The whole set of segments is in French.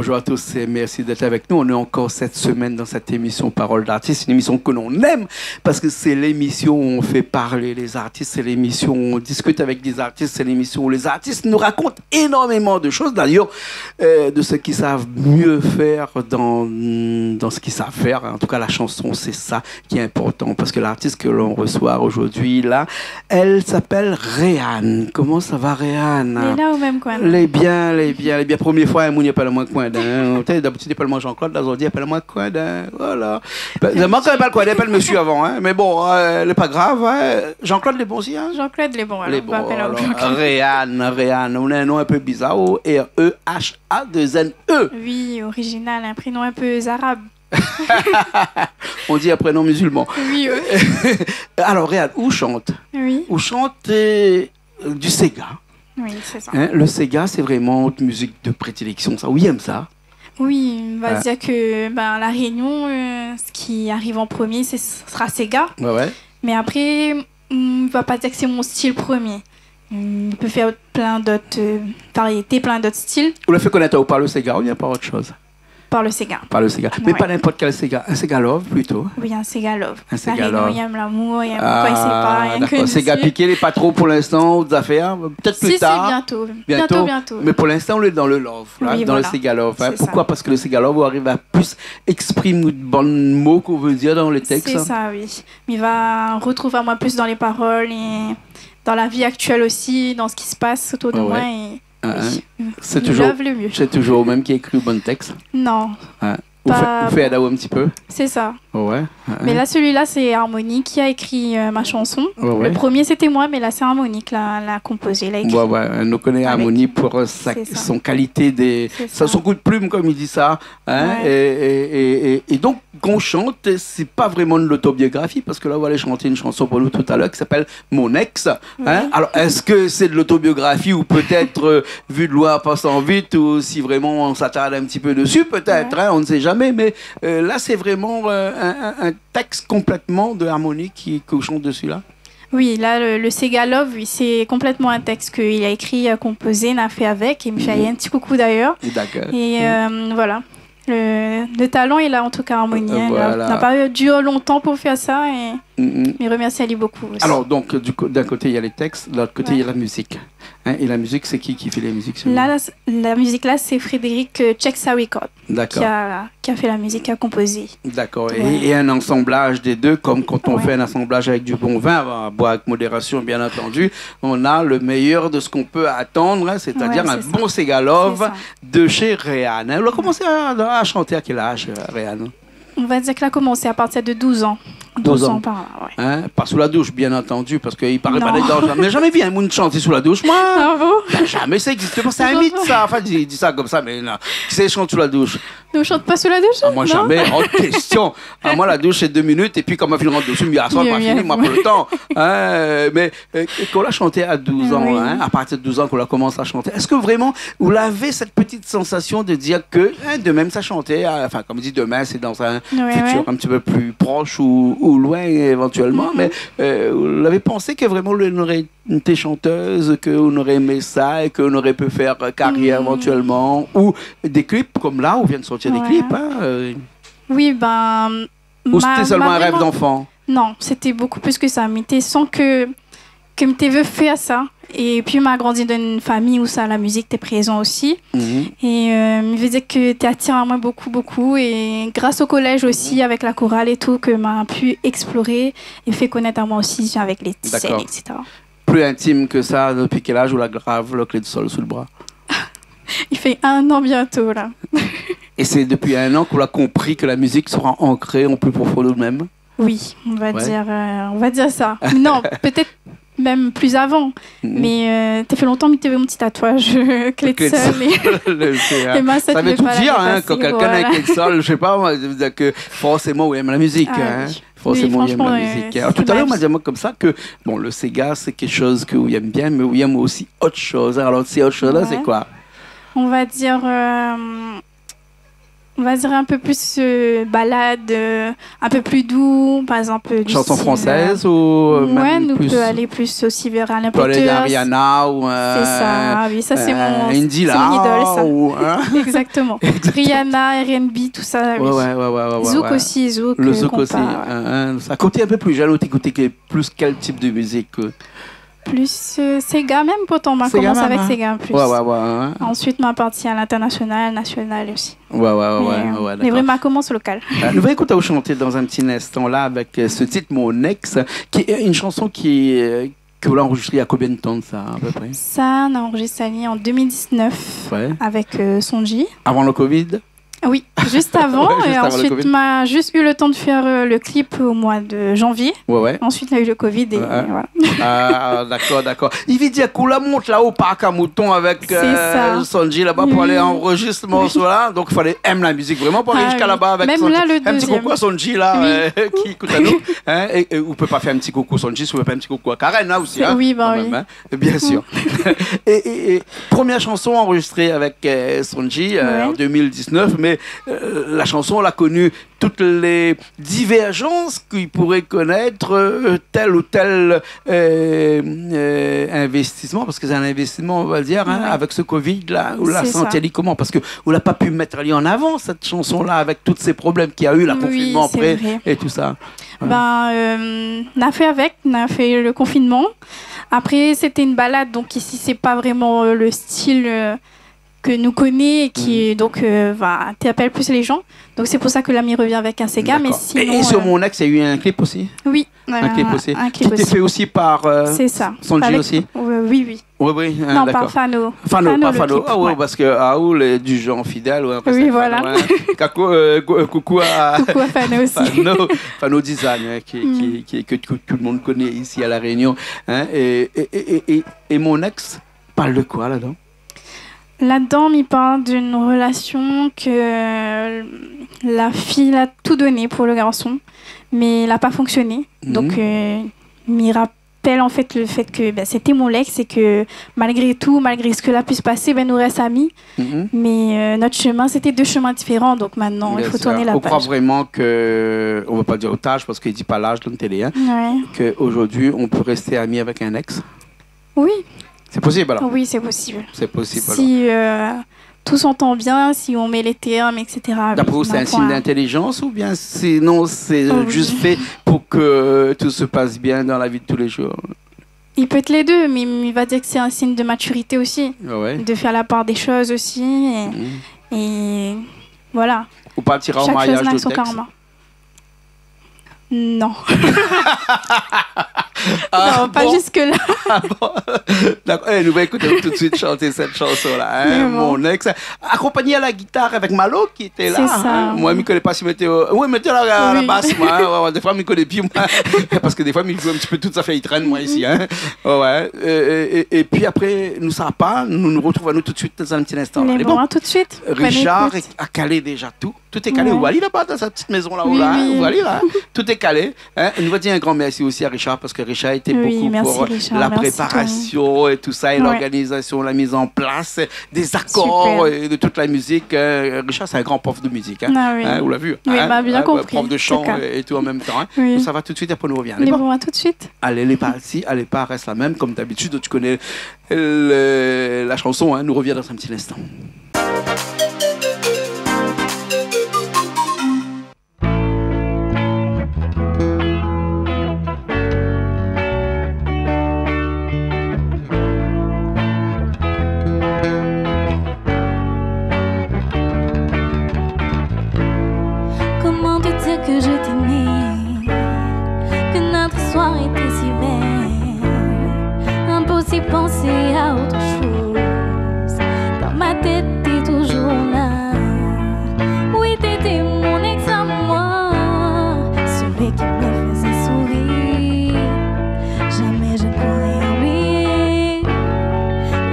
Bonjour à tous et merci d'être avec nous. On est encore cette semaine dans cette émission Parole d'artistes, une émission que l'on aime parce que c'est l'émission où on fait parler les artistes, c'est l'émission où on discute avec des artistes, c'est l'émission où les artistes nous racontent énormément de choses, d'ailleurs, de ce qu'ils savent mieux faire dans ce qu'ils savent faire. En tout cas, la chanson, c'est ça qui est important parce que l'artiste que l'on reçoit aujourd'hui, là, elle s'appelle Réanne. Comment ça va, Réanne? Elle est là au même coin. Les biens. Première fois, il n'y a pas le moins coin d'un. D'habitude, il appelle moi Jean-Claude, là, on dit, appelle moi coin d'un. Voilà. Moi, quand il parle coin d'un, appelle monsieur avant, hein. Mais bon, n'est pas grave, hein. Jean-Claude, les bons aussi, hein. Jean-Claude, les bons, alors. Les bons. Réanne. On a un nom un peu bizarre. R-E-H-A-2-N-E. Oui, original, un prénom un peu arabe. On dit un prénom musulman. Oui, oui. Alors, Réanne, où chante? Oui. Où chante du Sega. Oui, c'est ça. Hein, le Sega, c'est vraiment une musique de prédilection, ça. Oui, aime ça. Oui, on va dire que la Réunion, ce qui arrive en premier, ce sera Sega. Ouais. Mais après, on ne va pas dire que c'est mon style premier. On peut faire plein d'autres variétés, plein d'autres styles. Vous le fait connaître par le Sega ou bien par autre chose? Par le Sega. Par le Sega. Mais pas n'importe quel Sega. Un Sega Love, plutôt. Oui, un Sega Love. Un Sega Love. Il aime l'amour, il aime quoi, il sait pas. D'accord. Sega piqué, il n'est pas trop pour l'instant, aux affaires. Peut-être plus tard. Bientôt. Mais pour l'instant, on est dans le Love, là, oui, dans voilà. le Sega Love. Hein. Pourquoi? Ça. Parce que le Sega Love arrive à plus exprimer de bons mots qu'on veut dire dans les textes. C'est ça, oui. Mais il va retrouver à moi plus dans les paroles et dans la vie actuelle aussi, dans ce qui se passe autour de moi. Et c'est toujours le mieux. C'est toujours même qui écrit le bon texte. Non. Vous faites Adao un petit peu. C'est ça. Ouais. Mais là, celui-là, c'est Harmonie qui a écrit ma chanson. Ouais. Le premier, c'était moi, mais là, c'est Harmonie qui l'a composé, l'a écrit. Ouais. On connaît Harmonie pour son qualité, son coup de plume, comme il dit ça. Hein, et donc, qu'on chante, c'est pas vraiment de l'autobiographie, parce que là, on va aller chanter une chanson pour nous tout à l'heure qui s'appelle Mon ex. Hein. Alors, est-ce que c'est de l'autobiographie ou peut-être vu de loin passant vite, ou si vraiment on s'attarde un petit peu dessus, peut-être, hein, on ne sait jamais, mais là, c'est vraiment un texte complètement de Harmonie qui chante dessus, là. Oui, là, le Sega Love, oui, c'est complètement un texte qu'il a écrit, composé, n'a fait avec, et me fait un petit coucou d'ailleurs. D'accord. Et voilà. Le talent est là, en tout cas, Harmonie. Voilà. On n'a pas dû longtemps pour faire ça, et mais remercie Ali beaucoup aussi. Alors, donc, d'un côté, il y a les textes, de l'autre côté, il y a la musique. Hein, et la musique, c'est qui fait les musiques? Là, la musique, là, c'est Frédéric Check-Sa-Record qui a fait la musique, qui a composé. D'accord. Et un assemblage des deux, comme quand on fait un assemblage avec du bon vin, à boire avec modération, bien entendu, on a le meilleur de ce qu'on peut attendre, hein, c'est-à-dire un bon Sega Love de chez Réanne. Elle a commencé à chanter à quel âge, Réanne? On va dire qu'elle a commencé à partir de 12 ans. 12 ans par là, ouais. Hein? Pas sous la douche, bien entendu, parce qu'il paraît pas d'être dans... Mais jamais vu un monde chanter sous la douche, moi. Ah bon? Jamais, ça existe pas, c'est un mythe, ça. Enfin, il dit ça comme ça, mais non. Qui sait chante sous la douche? Ne chante pas sous la douche? Moi, jamais, hors question. Moi, la douche, c'est 2 minutes, et puis quand ma fille rentre dessus, je pas fini, moi, pour le temps. Hein? Mais qu'on l'a chanté à 12 ans, hein, à partir de 12 ans qu'on a commencé à chanter, est-ce que vraiment, vous avez cette petite sensation de dire que de même, ça chantait, enfin, comme dit demain, c'est dans un futur un petit peu plus proche ou loin, éventuellement, mais vous l'avez pensé que vraiment, on aurait été chanteuse, qu'on aurait aimé ça, et qu'on aurait pu faire carrière éventuellement, ou des clips comme là, où viennent sortir des clips, hein, Oui, ou c'était seulement un rêve d'enfant? Non, c'était beaucoup plus que ça. Mais sans que me veux faire ça. Et puis, m'a grandi dans une famille où ça, la musique était présent aussi. Et je veux dire que tu attires à moi beaucoup. Et grâce au collège aussi, avec la chorale et tout, que m'a pu explorer et fait connaître à moi aussi avec les scènes, etc. Plus intime que ça, depuis quel âge, ou la grave, le clé de sol sous le bras? Il fait 1 an bientôt, là. Et c'est depuis 1 an qu'on a compris que la musique sera ancrée en plus profond de nous-mêmes? Oui, on va dire ça. Non, peut-être même plus avant. Mais t'as fait longtemps que tu avais mon petit tatouage clé de sol. Et ça veut tout dire, hein, quand quelqu'un a clé de sol, je sais pas, moi, que forcément, il aime la musique. Hein. Forcément, il aime la musique. Alors, tout à l'heure, on m'a dit comme ça que bon, le Sega, c'est quelque chose que William aime bien, mais William aussi autre chose. Alors, c'est autre chose là, c'est quoi? On va dire... On va dire un peu plus balade, un peu plus doux, par exemple. Chanson française ou ouais, même nous plus... peut aller plus aussi vers Alain Peut aller Peters. vers Rihanna ou... c'est ça, oui, ça c'est mon Indila idole, ça. ou... Hein? Exactement. Rihanna, R&B, tout ça. Oui. Ouais. Zouk aussi, Zouk. Le Zouk aussi. Ouais. À côté un peu plus jeune, t'écoutais plus quel type de musique Plus Sega même, pourtant, on m'a commencé avec Sega en plus. Ouais. Ensuite, m'a parti à l'international, national aussi. Ouais, mais vraiment, commence local. Nous allons écouter chanter dans un petit instant là avec ce titre Mon ex, qui est une chanson que vous l'avez enregistrée à combien de temps de ça à peu près? Ça, on a enregistré en 2019 avec Sonji. Avant le Covid? Oui, juste avant. Juste et avant ensuite, m'a juste eu le temps de faire le clip au mois de janvier. Ouais. Ensuite, il y a eu le Covid et voilà. Ah, d'accord. Il veut dire qu'on la monte là au parc à Mouton avec Sonji là-bas pour aller enregistrement là. Donc, il fallait aimer la musique vraiment pour aller jusqu'à là-bas avec même Sonji. Là, le un petit coucou à Sonji là, qui écoute à nous. Hein, et vous pouvez pas faire un petit coucou à Sonji si vous pouvez pas un petit coucou à Karen là aussi. Hein, oui, même, hein, bien sûr. et première chanson enregistrée avec Sonji en 2019, mais la chanson, on a connu toutes les divergences qu'il pourrait connaître tel ou tel investissement, parce que c'est un investissement, on va dire, hein, avec ce Covid-là, où la santé, elle dit comment? Parce qu'on n'a pas pu mettre en avant cette chanson-là avec tous ces problèmes qu'il y a eu, le confinement après et tout ça. Ouais. On a fait le confinement. Après, c'était une balade, donc ici, c'est pas vraiment le style... que nous connaît et qui donc t'appelle plus les gens, donc c'est pour ça que l'ami revient avec un Sega. Mais sinon, et sur Mon ex, il y a eu un clip aussi. Oui, un clip aussi qui était fait aussi par c'est ça, Sonji aussi. Oui, non, par Fano. Pas Fano. Parce que Aoul est du genre fidèle. Oui, voilà. Coucou à Fano aussi. Fano Design, que tout le monde connaît ici à La Réunion. Hein, et Mon ex parle de quoi là-dedans? Là-dedans, il parle d'une relation que la fille a tout donné pour le garçon, mais il n'a pas fonctionné. Donc, il rappelle en fait le fait que c'était mon ex et que malgré tout, malgré ce que là puisse passer, nous reste amis. Mais notre chemin, c'était deux chemins différents. Donc maintenant, il faut tourner la page. On croit vraiment que, on ne va pas dire otage parce qu'il ne dit pas l'âge de la télé, hein, qu'aujourd'hui, on peut rester amis avec un ex? Oui. C'est possible alors? Oui, c'est possible. C'est possible si tout s'entend bien, si on met les termes, etc. D'après vous, c'est un signe d'intelligence ou bien sinon c'est juste fait pour que tout se passe bien dans la vie de tous les jours? Il peut être les deux, mais il va dire que c'est un signe de maturité aussi. De faire la part des choses aussi. Et voilà. Ou partira au mariage de son karma. Non. Non, pas jusque-là. D'accord. Nous allons écouter tout de suite chanter cette chanson-là. Hein, Mon ex. Accompagné à la guitare avec Malo qui était là. C'est ça. Hein. Moi, je ne connais pas si météo. Oui, météo à la basse, moi. Hein. Des fois, je ne connais plus, moi. Parce que des fois, il joue un petit peu tout ça fait, il traîne, moi, ici. Hein. Et puis après, nous ne savons pas. Nous nous retrouvons tout de suite dans un petit instant. Mais bon, tout de suite. Richard a calé déjà tout. Tout est calé. Où aller là-bas, dans sa petite maison là-haut, là. Où aller là. Tout est calé. Hein. Nous va dire un grand merci aussi à Richard parce que Richard était beaucoup pour la préparation et tout ça, et l'organisation, la mise en place des accords et de toute la musique. Richard, c'est un grand prof de musique. Hein. Hein, vous l'avez vu? Oui, hein, bien compris. Prof de chant et tout en même temps. Hein. Donc, ça va tout de suite, après nous revient. Allez, bon, à tout de suite. Allez, les pas ici, allez pas, reste la même comme d'habitude. Tu connais la chanson, hein, nous revient dans un petit instant. Que je t'aimais, que notre histoire était si belle, impossible penser à autre chose. Dans ma tête, t'es toujours là. Oui, t'étais mon ex à moi, celui qui me faisait sourire. Jamais je pourrais oublier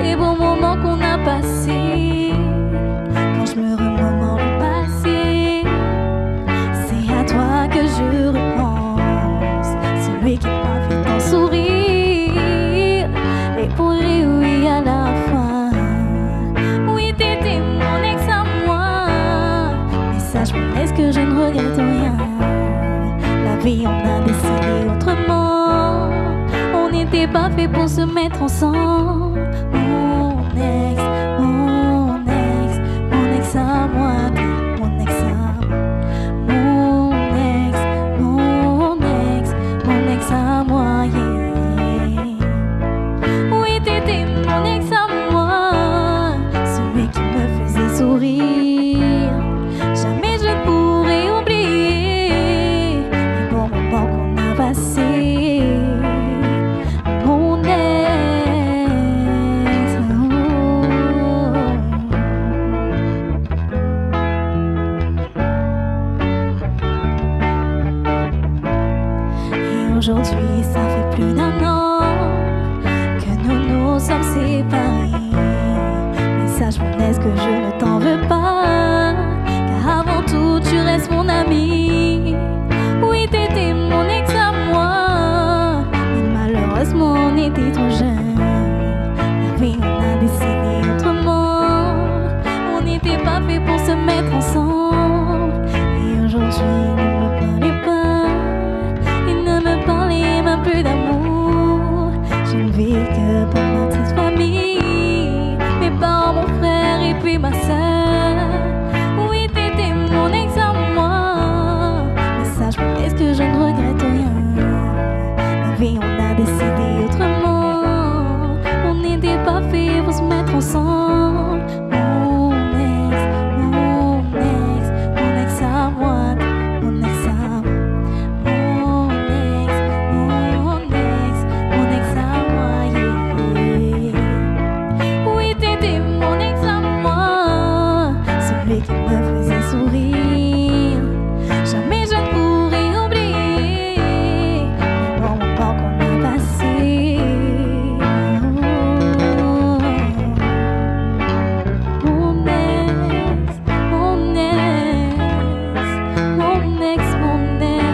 les bons moments qu'on a passés. Quand je me remémore le passé, toi que je repense, celui qui m'a fait tant sourire et pour oui à la fin. Oui, t'étais mon ex à moi, mais ne regrette rien. La vie, on a décidé autrement. On n'était pas fait pour se mettre ensemble. Mon ex, mon ex, mon ex à moi, mon ex à moi. Mon ex, mon ex, mon ex à moi, yeah. Oui, t'étais mon ex à moi, celui qui me faisait sourire. Jamais je pourrais oublier les bons moments qu'on a passés. Mon ex, Et aujourd'hui, ça fait plus d'un an que nous nous sommes séparés. Mais sache mon ex que je ne t'en veux pas, car avant tout tu restes mon ami. Oui, t'étais mon ex à moi, mais malheureusement on était trop jeunes. La vie, on a décidé autrement. On n'était pas fait pour se mettre ensemble. Et aujourd'hui, ne me parlez pas, et ne me parlez même plus d'amour. Je ne vis que pour ma petite famille, mes parents, mon frère et puis ma soeur. Oui, t'étais mon ex à moi, mais sache mon ex que je ne regrette rien. La vie, on a décidé autrement. On n'était pas fait pour se mettre ensemble. Mon ex, mon ex, mon ex à moi, mon ex à moi. Mon ex, mon ex, mon ex à moi, yeah. Oui, t'étais mon ex à moi, celui qui me faisait sourire. Jamais je ne pourrais oublier les bons moments qu'on a passés. Mon ex, mon ex, mon ex, mon ex.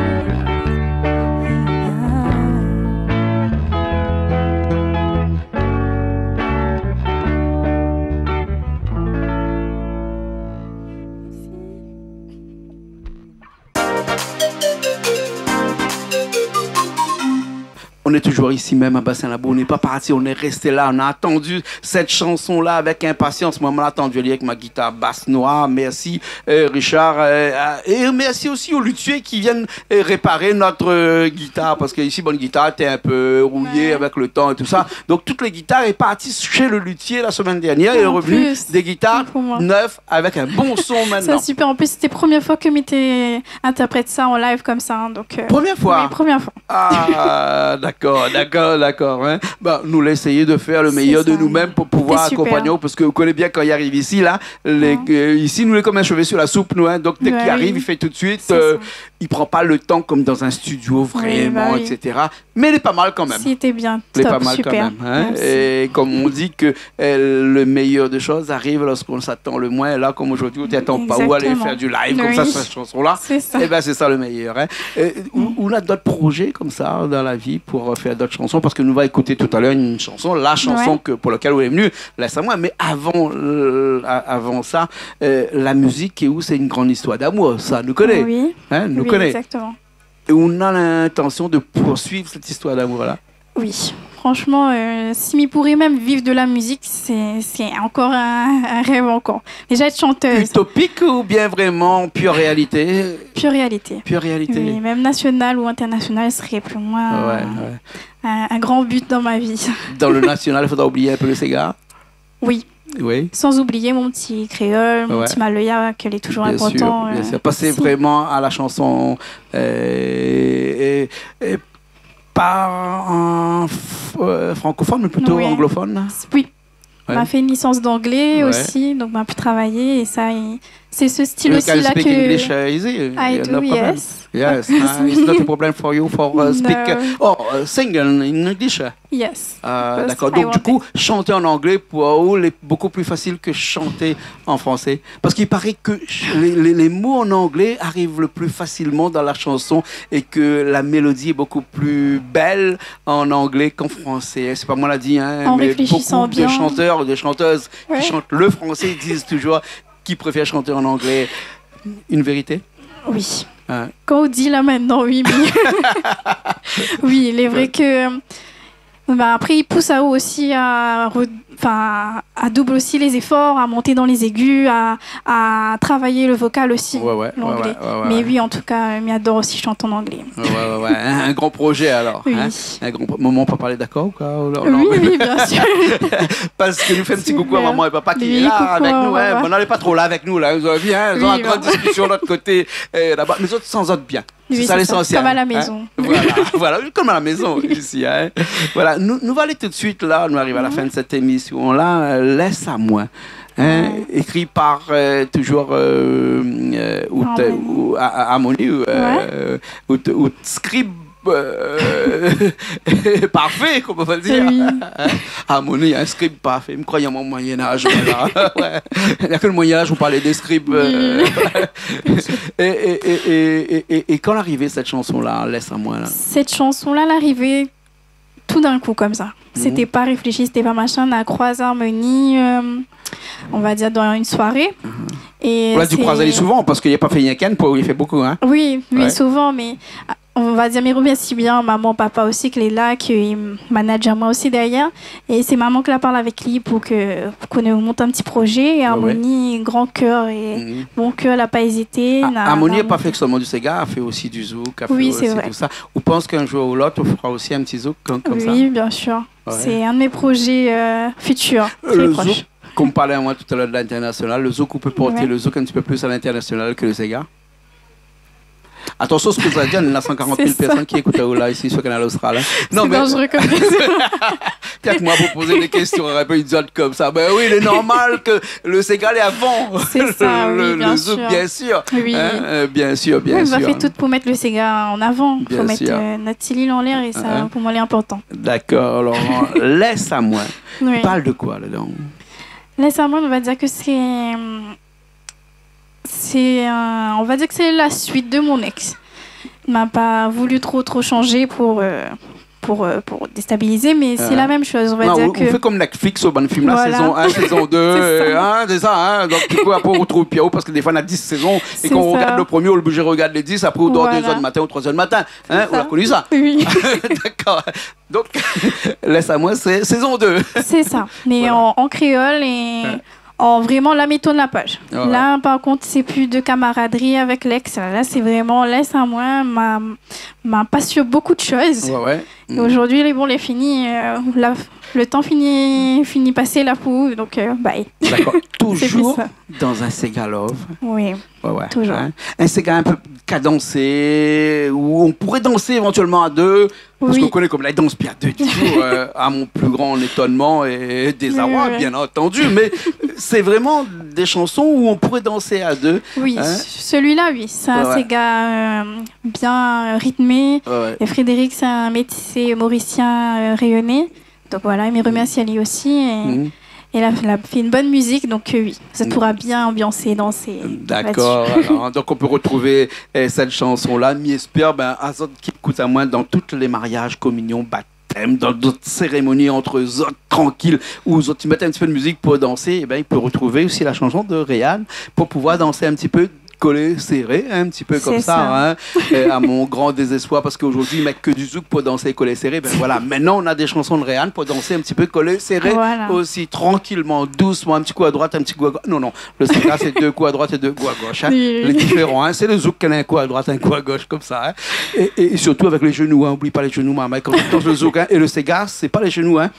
On est toujours ici même à Bassin-Labo, on n'est pas parti, on est resté là, on a attendu cette chanson-là avec impatience. Moi, on l'a attendu avec ma guitare basse noire. Merci Richard, et merci aussi aux luthiers qui viennent réparer notre guitare, parce que ici, bonne guitare était un peu rouillée avec le temps et tout ça. Donc toutes les guitares est parti chez le luthier la semaine dernière, et est revenu des guitares neuves avec un bon son maintenant. C'est super, en plus c'était la première fois que Mété interprète ça en live comme ça, hein, donc première fois. Oui, première fois. Ah, d'accord. Hein. Bah, nous l'essayer de faire le meilleur de nous-mêmes pour pouvoir accompagner, parce que vous connaissez bien quand il arrive ici, là, ici, nous, les comme un cheveu sur la soupe, nous, hein, donc dès qu'il arrive, il fait tout de suite, il prend pas le temps comme dans un studio, vraiment, etc. Mais il est pas mal quand même. C'était bien, il est top, pas mal super. quand même. Hein. Et comme on dit que le meilleur des choses arrive lorsqu'on s'attend le moins, là, comme aujourd'hui, on t'attend pas où aller faire du live, comme ça, cette chanson-là. Et ben c'est ça le meilleur. Hein. On a d'autres projets comme ça dans la vie pour faire d'autres chansons, parce que nous va écouter tout à l'heure une chanson, la chanson pour laquelle on est venu, laisse-moi. Mais avant ça, la musique et où c'est une grande histoire d'amour, ça nous connaît. Oui, hein, nous connaît. Exactement. Et on a l'intention de poursuivre cette histoire d'amour-là. Oui, franchement, si m'y pourrais même vivre de la musique, c'est encore un rêve encore. Déjà être chanteuse. Utopique ou bien vraiment pure réalité? Pure réalité. Pure réalité. Oui, même national ou international serait pour moi un grand but dans ma vie. Dans le national, il faudra oublier un peu le Sega. Oui. Oui. Sans oublier mon petit créole, mon petit maloya, qu'elle est toujours bien important. Sûr, bien sûr. Passer vraiment à la chanson pas en francophone, mais plutôt anglophone. Oui. On m'a fait une licence d'anglais aussi, donc on a pu travailler. Et ça, c'est ce style aussi là que. English easy. I do, yes. Yes, it's not a problem for you for speak. Sing in English. Yes. D'accord. Donc du coup, chanter en anglais pour vous est beaucoup plus facile que chanter en français, parce qu'il paraît que les mots en anglais arrivent le plus facilement dans la chanson et que la mélodie est beaucoup plus belle en anglais qu'en français. C'est pas moi l'a dit, hein, en mais réfléchissant beaucoup bien. de chanteurs, de chanteuses qui chantent le français disent toujours qu'ils préfèrent chanter en anglais. Une vérité? Oui. Hein? Quand on dit là maintenant, oui, mais... oui, il est vrai que... après, il pousse à eux aussi à doubler aussi les efforts, à monter dans les aigus, à travailler le vocal aussi, l'anglais. Mais oui, en tout cas, il adore aussi chanter en anglais. Un grand projet alors. Oui. Hein? Un grand maman, papa est d'accord ou quoi? Oui, bien sûr. Parce que nous fait un petit coucou à maman et papa qui est là avec nous. Hein? Bon, n'allez pas trop là avec nous. Là. Ils ont bien, ils ont une grande discussion de l'autre côté. Là-bas. Mais autres s'en sortent bien. Oui, c'est l'essentiel. Comme à la maison. Hein? Voilà, comme à la maison ici. Hein? Voilà, nous allons aller tout de suite là. Nous arrivons à la fin de cette émission là. Laisse à moi. Hein? Écrit par toujours Harmonie ou Scribe. Parfait, comme on va dire. Oui. Harmonie, un scribe parfait. Je me croyais à mon Moyen-Âge. Il n'y a que le Moyen-Âge où on parlait des scribes. Et quand l'arrivée, cette chanson-là, laisse à moi. Là. Cette chanson-là, l'arrivée tout d'un coup, comme ça. C'était pas réfléchi, c'était pas machin. On a croisé Harmonie, on va dire, dans une soirée. Et on l'a dû croiser souvent parce qu'il n'y a pas fait rien qu'un, il fait beaucoup. Hein? Oui, souvent, mais. On va dire, mais remercie bien maman, papa aussi, qui est là, qui manage moi aussi derrière. Et c'est maman qui la parle avec lui pour qu'on monte un petit projet. Et Harmonie, grand cœur et bon cœur, elle n'a pas hésité. Harmonie n'a pas fait que seulement du Sega, elle fait aussi du zouk, elle fait aussi tout ça. Ou pense qu'un jour ou l'autre, on fera aussi un petit zouk comme ça? Oui, bien sûr. C'est un de mes projets futurs, très proches. Zouk, comme parlait à moi tout à l'heure de l'international, le zouk, on peut porter le zouk un petit peu plus à l'international que le Sega. Attention, ce que vous avez dit, il y a 140 000 personnes qui écoutent là ici sur le canal Austral. C'est dangereux comme question. Peut-être moi, vous posez des questions un peu idiotes comme ça. Ben oui, il est normal que le Ségal est avant. C'est ça, le zouk, bien sûr. Oui. Hein? Bien sûr. On va faire tout pour mettre le Ségal en avant. Il faut mettre notre île en l'air et ça, pour moi, c'est important. D'accord, alors laisse à moi. Parle de quoi là-dedans? Laisse à moi, on va dire que on va dire que c'est la suite de mon ex. Il m'a pas voulu trop changer pour déstabiliser, mais c'est la même chose. On va dire on fait comme Netflix au bon film, là, saison 1, saison 2, c'est ça. Hein? Donc du coup, après on retrouve Pierrot parce que des fois on a 10 saisons et quand on regarde le premier, on est obligé de regarder les 10, après on dort 2h du matin ou 3h du matin. Hein? On a connu ça? Oui. D'accord. Donc, laisse à moi, c'est saison 2. C'est ça, mais en créole et... vraiment la méthode de la page. Là, par contre, c'est plus de camaraderie avec l'ex. Là, c'est vraiment laisse à moi, m'a pas sur beaucoup de choses. Et aujourd'hui, les fini. Le temps finit passer là pour donc bye. D'accord. Toujours dans un Ségalove. Oui. Toujours. Hein? Un Ségal un peu cadencé où on pourrait danser éventuellement à deux. Parce qu'on connaît comme la danse bien à deux, toujours, à mon plus grand étonnement et désarroi, bien entendu. Mais c'est vraiment des chansons où on pourrait danser à deux. Oui, celui-là, oui. C'est un Séga bien rythmé. Et Frédéric, c'est un métissé mauricien rayonné. Donc voilà, il me remercie à lui aussi. Et elle a fait une bonne musique, donc oui, ça pourra bien ambiancer, danser. D'accord. Alors, donc on peut retrouver cette chanson-là. J'espère Azot qui écoute à moi dans tous les mariages, communions, baptêmes, dans d'autres cérémonies entre eux autres, tranquilles, où eux autres ils mettent un petit peu de musique pour danser. Et il peut retrouver aussi la chanson de Réal pour pouvoir danser un petit peu. Collé, serré, un petit peu comme ça. Hein, à mon grand désespoir, parce qu'aujourd'hui, ils mettent que du zouk pour danser collé, serré. Voilà, maintenant, on a des chansons de Réanne pour danser un petit peu collé, serré, aussi tranquillement, doucement, un petit coup à droite, un petit coup à gauche. Non, le Séga, c'est 2 coups à droite et 2 coups à gauche. Hein. Les différents, hein. C'est le zouk qui a un coup à droite, un coup à gauche, comme ça. Hein. Et surtout avec les genoux, hein. Oublie pas les genoux, maman. Quand tu danses le zouk, hein. Et le Séga, c'est pas les genoux, hein.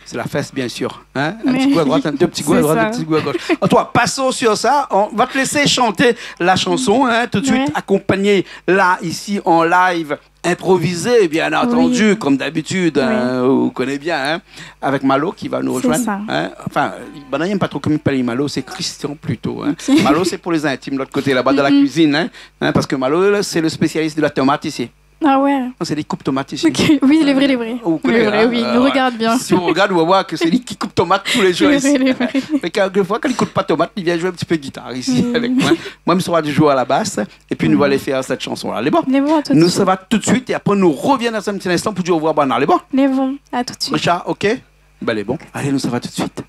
C'est la fesse, bien sûr. Hein. Un petit coup à droite, 2 petits coups à droite, 2 petits coups à gauche. En toi, passons sur ça. On va te laisser chanter la chanson, hein, tout de suite accompagnée là, ici, en live, improvisée, bien entendu, comme d'habitude, hein, vous connaissez bien, hein, avec Malo qui va nous rejoindre. Hein. Enfin, il n'aime pas trop comme il parle Malo, c'est Christian plutôt. Hein. Malo, c'est pour les intimes, de l'autre côté, là-bas, de la cuisine, hein, parce que Malo, c'est le spécialiste de la tomate ici. Ah ouais. Non, c'est des coupes tomates ici. Okay. Oui, les vrais. Oui, nous regarde bien. Si on regarde, on va voir que c'est lui qui coupe tomates tous les jours ici. Mais quelquefois, quand il ne coupe pas tomate, il vient jouer un petit peu de guitare ici avec moi. Moi, je serai du jouer à la basse. Et puis, nous allons aller faire cette chanson-là. Elle est bon. Nous, ça va tout de suite. Et après, nous reviennons dans un petit instant pour dire au revoir. Bon, elle est bon. Les bons. À tout de suite. Richard, OK? Ben, elle est bon. Allez, nous, ça va tout de suite.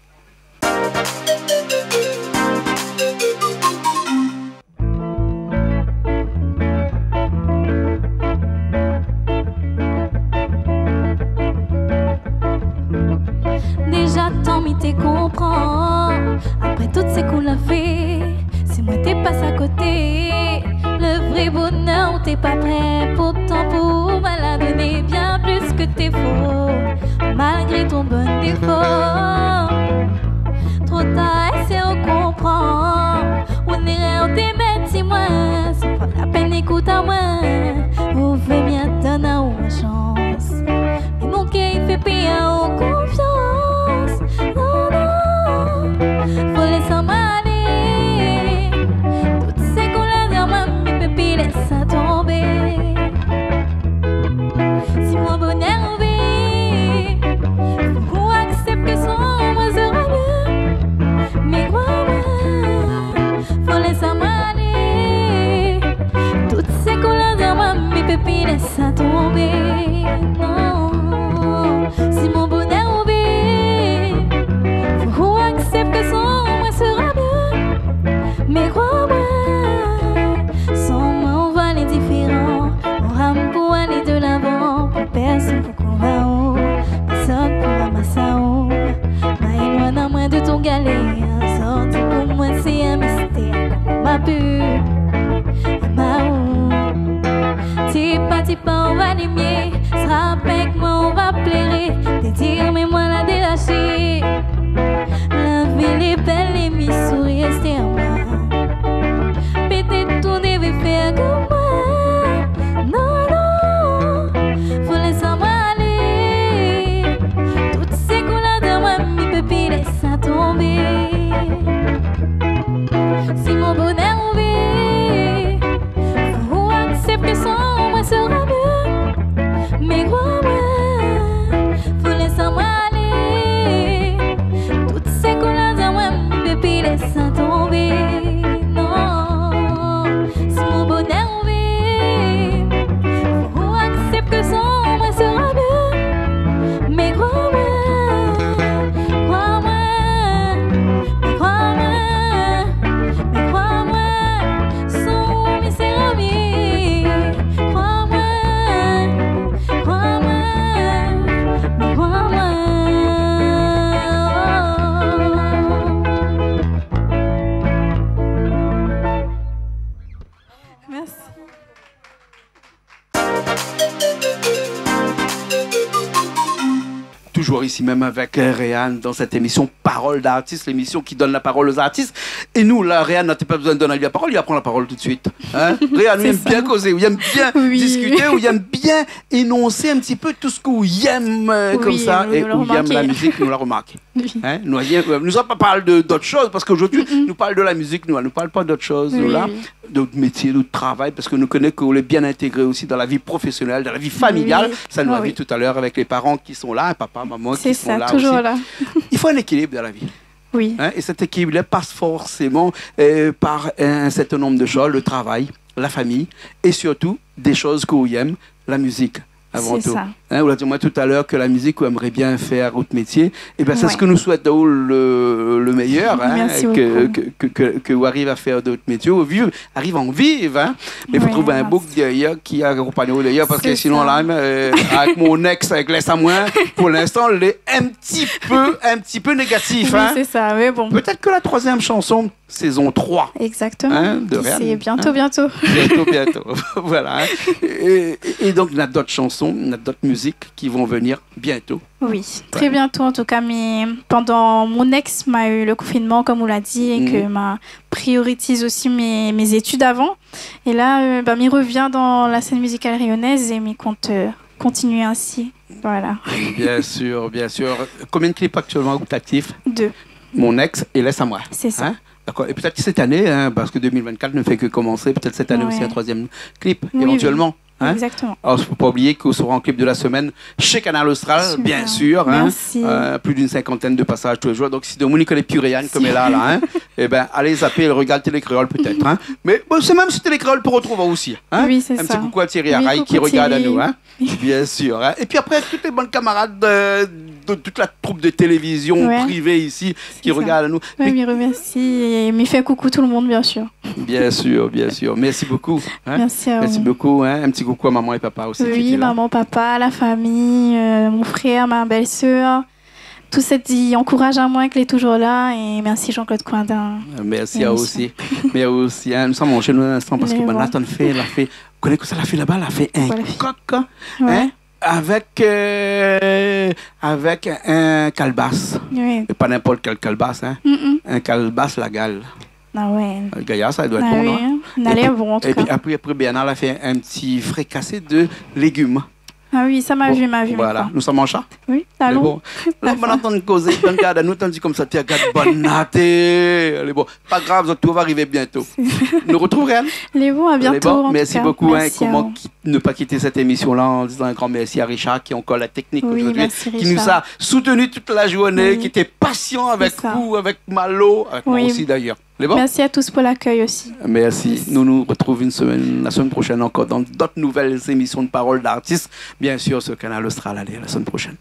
toutes ces qu'on l'a fait. Si moi t'es pas à côté, le vrai bonheur t'es pas prêt. Pourtant pour me la donner bien plus que t'es faux. Malgré ton bon défaut, trop tard c'est on comprend. On est on t'aimait si moi, c'est pas la peine écoute à moi. On veut bien donner une chance, mais mon cœur il fait payer en confiance. Non, non, faut laisser m'aller. Toutes ces couleurs de moi, mes pépis laisse ça tomber. Si mon bonheur vit, faut accepter que son moi sera mieux. Mais crois-moi, faut laisser m'aller. Toutes ces couleurs de moi, mes pépis laisse ça tomber. Non, si mon bonheur vit, faut accepter que son moi sera mieux. Mais crois-moi, sans moi on va aller différent. On rame pour aller de l'avant. Pour personne pour qu'on va haut, personne pour ramasser en haut. Mais loin d'un moins de ton galet. Sorti pour moi c'est un mystère. Ma pub, ma haut. T'es pas on va l'aimer. Sera avec moi on va plaire. T'es dire mais moi la délacher. La ville est belle et mi sourire c'est en moi. Peut-être tout devait faire comme moi. Non, non, faut laisser moi aller. Toutes ces couleurs de moi, mi pépis laisse ça tomber. Si mon bonheur vit, faut accepter que sans moi sera mieux. Mais crois-moi, faut laisser moi aller. Toutes ces couleurs de moi, mi pépis laisse ça tomber. Non, si mon bonheur vit, faut accepter que sans moi sera mieux. Mais crois-moi, crois-moi, mais crois-moi, mais crois-moi, sans moi sera mieux. Crois-moi, crois-moi, mais crois-moi. Merci. Toujours ici même avec Réane dans cette émission Parole d'artiste, l'émission qui donne la parole aux artistes. Et nous, là, Réane, n'a pas besoin de donner la parole, il prend la parole tout de suite. Hein? Réane, il aime bien causer, il aime bien discuter, il aime bien énoncer un petit peu tout ce qu'il aime comme ça. Et où il aime la musique, nous la remarque. Hein? Nous n'allons pas parler d'autres choses, parce qu'aujourd'hui, nous parlons de la musique, nous ne parlons pas d'autres choses, nous, là, d'autres métiers, d'autres travail, parce que nous connaissons qu'on est bien intégré aussi dans la vie professionnelle, dans la vie familiale. Ça nous a vu tout à l'heure avec les parents qui sont là, papa, maman qui sont là toujours aussi. là. Il faut un équilibre dans la vie. Oui. Hein? Et cet équilibre passe forcément par un certain nombre de choses, le travail, la famille, et surtout des choses qu'on aime, la musique. Avant tout. Ça. Hein, vous l'avez dit moi tout à l'heure que la musique, on aimerait bien faire autre métier. Et ben c'est ce que nous souhaitons le meilleur, hein, que vous arrivez à faire d'autres métiers, arrive à en vivre. Hein. Mais il faut trouver un bouc derrière qui accompagne vous d'ailleurs, parce que sinon là, avec mon ex, avec les Samoins, pour l'instant, il est un petit peu négatif. Oui, hein. c'est ça, mais bon. Peut-être que la troisième chanson, saison 3. Exactement. Hein, de Réane. C'est bientôt. Bientôt. Voilà. Hein. Et donc, il y a d'autres chansons, il y a d'autres musiques qui vont venir bientôt. Oui, très bientôt en tout cas. Mais pendant mon ex m'a eu le confinement, comme on l'a dit, et que m'a priorise aussi mes études avant. Et là, m'y revient dans la scène musicale rayonnaise et m'y compte continuer ainsi. Voilà. Bien sûr, bien sûr. Combien de clips actuellement vous êtes actifs? 2. Mon ex et Laisse à moi. C'est ça. Hein? D'accord. Et peut-être cette année, hein, parce que 2024 ne fait que commencer, peut-être cette année aussi un troisième clip, éventuellement. Oui. Hein? Exactement. Alors, il ne faut pas oublier qu'on sera en clip de la semaine chez Canal Austral, super. bien sûr. Hein? Plus d'une 50aine de passages tous les jours. Donc, si Dominique connaît plus Réane comme elle est là, hein, eh ben, allez zapper et regarder Télécréole peut-être. Hein? Mais bon, c'est même sur Télécréole pour retrouver aussi. Hein? Oui, c'est ça. Un petit coucou à Thierry Araï qui regarde à nous. Hein? Bien sûr. Hein? Et puis après, toutes les bonnes camarades de toute la troupe de télévision privée ici qui regardent à nous. Oui, m'y remercie et m'y fait coucou tout le monde, bien sûr. Bien sûr, bien sûr. Merci beaucoup. Hein? Merci à vous. Merci beaucoup. Hein? Un petit coucou à maman et papa aussi. Oui, maman, papa, la famille, mon frère, ma belle-sœur, tout ça dit encourage à moi qu'il est toujours là. Et merci Jean-Claude Coindin. Merci à aussi. Mais aussi, hein, nous sommes chez nous un instant parce que Nathan fait, vous connaissez que ça l'a fait là-bas, elle a fait un coq hein, avec un calebasse. Oui. Et pas n'importe quel calebasse, hein. Un calebasse la gale. Ah ouais. Le gaillard, ça doit être bon, non? On a l'air bon en tout cas. Et puis après Bernard a fait un petit fricassé de légumes. Ah oui, ça m'a vu. Voilà, nous sommes en chat. Oui, allons. Bon, on entend causer, nous t'en dit comme ça, tu regardes bonne naté. Bon, pas grave, tout va arriver bientôt. Nous retrouverons. Les bons, à bientôt. Merci beaucoup. Merci comment ne pas quitter cette émission-là en disant un grand merci à Richard qui est encore la technique aujourd'hui, qui nous a soutenu toute la journée, qui était patient avec vous, avec Malo, avec moi aussi d'ailleurs. Merci à tous pour l'accueil aussi. Merci. Nous nous retrouvons la semaine prochaine encore dans d'autres nouvelles émissions de paroles d'artistes. Bien sûr, ce canal sera à la semaine prochaine.